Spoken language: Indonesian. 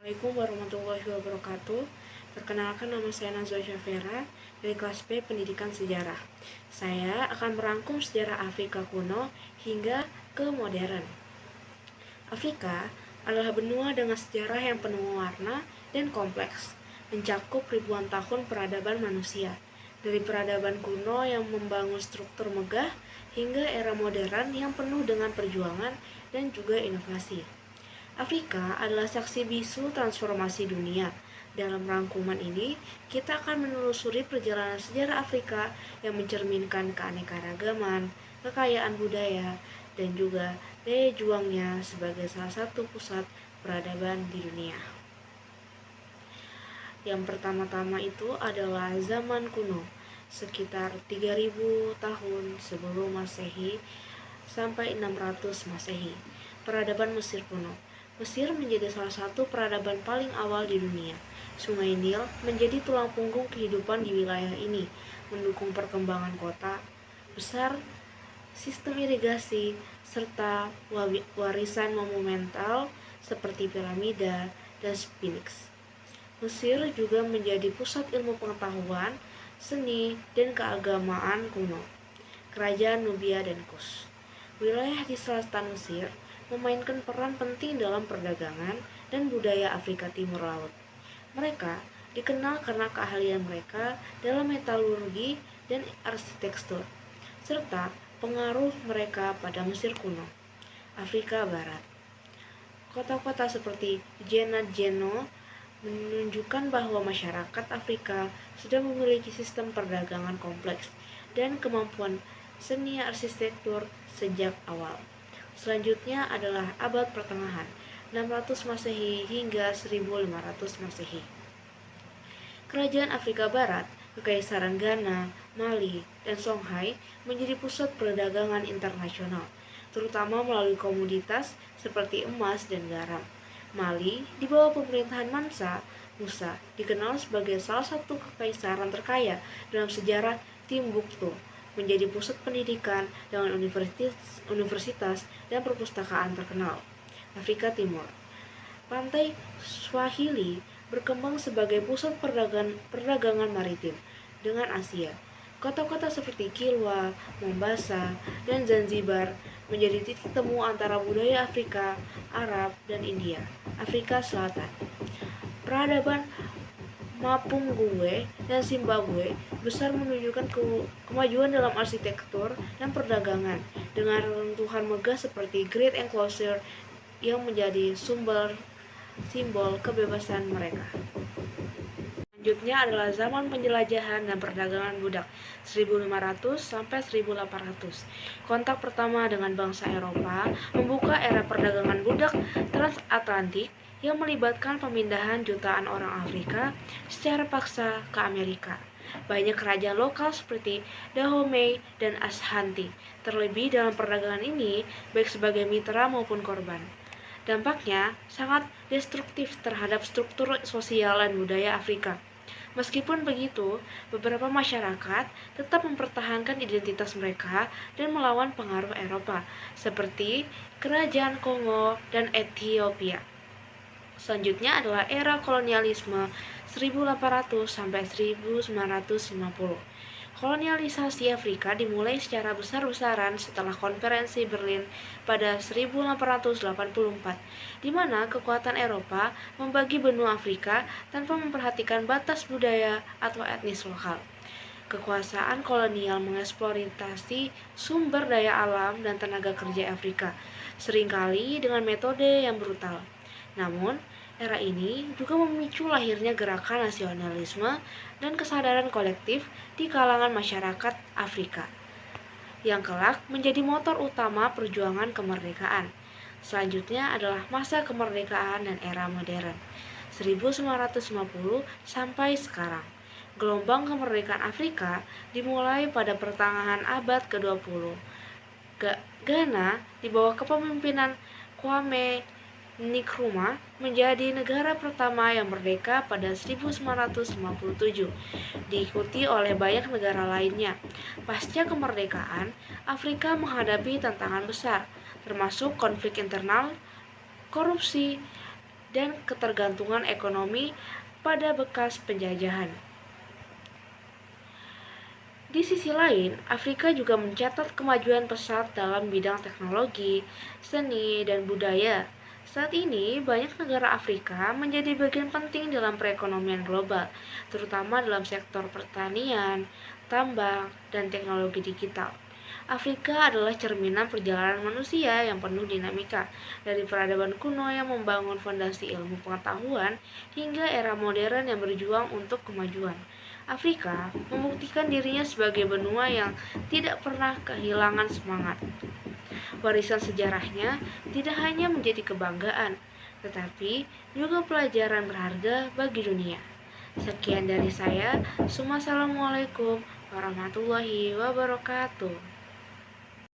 Assalamualaikum warahmatullahi wabarakatuh. Perkenalkan, nama saya Nazwa Syafera dari kelas B Pendidikan Sejarah. Saya akan merangkum sejarah Afrika kuno hingga ke modern. Afrika adalah benua dengan sejarah yang penuh warna dan kompleks, mencakup ribuan tahun peradaban manusia. Dari peradaban kuno yang membangun struktur megah hingga era modern yang penuh dengan perjuangan dan juga inovasi. Afrika adalah saksi bisu transformasi dunia. Dalam rangkuman ini, kita akan menelusuri perjalanan sejarah Afrika yang mencerminkan keanekaragaman, kekayaan budaya, dan juga daya juangnya sebagai salah satu pusat peradaban di dunia. Yang pertama-tama itu adalah zaman kuno, sekitar 3000 tahun sebelum Masehi sampai 600 Masehi. Peradaban Mesir kuno. Mesir menjadi salah satu peradaban paling awal di dunia. Sungai Nil menjadi tulang punggung kehidupan di wilayah ini, mendukung perkembangan kota besar, sistem irigasi, serta warisan monumental seperti piramida dan Sphinx. Mesir juga menjadi pusat ilmu pengetahuan, seni, dan keagamaan kuno. Kerajaan Nubia dan Kus. Wilayah di selatan Mesir memainkan peran penting dalam perdagangan dan budaya Afrika Timur Laut. Mereka dikenal karena keahlian mereka dalam metalurgi dan arsitektur, serta pengaruh mereka pada Mesir kuno. Afrika Barat. Kota-kota seperti Geno menunjukkan bahwa masyarakat Afrika sudah memiliki sistem perdagangan kompleks dan kemampuan seni arsitektur sejak awal. Selanjutnya adalah abad pertengahan, 600 Masehi hingga 1500 Masehi. Kerajaan Afrika Barat, Kekaisaran Ghana, Mali, dan Songhai menjadi pusat perdagangan internasional, terutama melalui komoditas seperti emas dan garam. Mali, di bawah pemerintahan Mansa Musa, dikenal sebagai salah satu kekaisaran terkaya dalam sejarah Timbuktu, menjadi pusat pendidikan dengan universitas dan perpustakaan terkenal. Afrika Timur. Pantai Swahili berkembang sebagai pusat perdagangan maritim dengan Asia. Kota-kota seperti Kilwa, Mombasa, dan Zanzibar menjadi titik temu antara budaya Afrika, Arab, dan India. Afrika Selatan. Peradaban Mapungubwe dan Zimbabwe besar menunjukkan kemajuan dalam arsitektur dan perdagangan dengan runtuhan megah seperti Great Enclosure yang menjadi simbol kebebasan mereka. Selanjutnya adalah zaman penjelajahan dan perdagangan budak 1500 sampai 1800. Kontak pertama dengan bangsa Eropa membuka era perdagangan budak transatlantik yang melibatkan pemindahan jutaan orang Afrika secara paksa ke Amerika. Banyak kerajaan lokal seperti Dahomey dan Ashanti terlebih dalam perdagangan ini, baik sebagai mitra maupun korban. Dampaknya sangat destruktif terhadap struktur sosial dan budaya Afrika. Meskipun begitu, beberapa masyarakat tetap mempertahankan identitas mereka dan melawan pengaruh Eropa, seperti Kerajaan Kongo dan Ethiopia. Selanjutnya adalah era kolonialisme 1800 sampai 1950. Kolonialisasi Afrika dimulai secara besar-besaran setelah Konferensi Berlin pada 1884, di mana kekuatan Eropa membagi benua Afrika tanpa memperhatikan batas budaya atau etnis lokal. Kekuasaan kolonial mengeksploitasi sumber daya alam dan tenaga kerja Afrika, seringkali dengan metode yang brutal. Namun, era ini juga memicu lahirnya gerakan nasionalisme dan kesadaran kolektif di kalangan masyarakat Afrika, yang kelak menjadi motor utama perjuangan kemerdekaan. Selanjutnya adalah masa kemerdekaan dan era modern, 1950 sampai sekarang. Gelombang kemerdekaan Afrika dimulai pada pertengahan abad ke-20. Ghana di bawah kepemimpinan Kwame Nkrumah menjadi negara pertama yang merdeka pada 1957, diikuti oleh banyak negara lainnya. Pasca kemerdekaan, Afrika menghadapi tantangan besar, termasuk konflik internal, korupsi, dan ketergantungan ekonomi pada bekas penjajahan. Di sisi lain, Afrika juga mencatat kemajuan pesat dalam bidang teknologi, seni, dan budaya. Saat ini, banyak negara Afrika menjadi bagian penting dalam perekonomian global, terutama dalam sektor pertanian, tambang, dan teknologi digital. Afrika adalah cerminan perjalanan manusia yang penuh dinamika, dari peradaban kuno yang membangun fondasi ilmu pengetahuan hingga era modern yang berjuang untuk kemajuan. Afrika membuktikan dirinya sebagai benua yang tidak pernah kehilangan semangat. Warisan sejarahnya tidak hanya menjadi kebanggaan, tetapi juga pelajaran berharga bagi dunia. Sekian dari saya. Wassalamualaikum warahmatullahi wabarakatuh.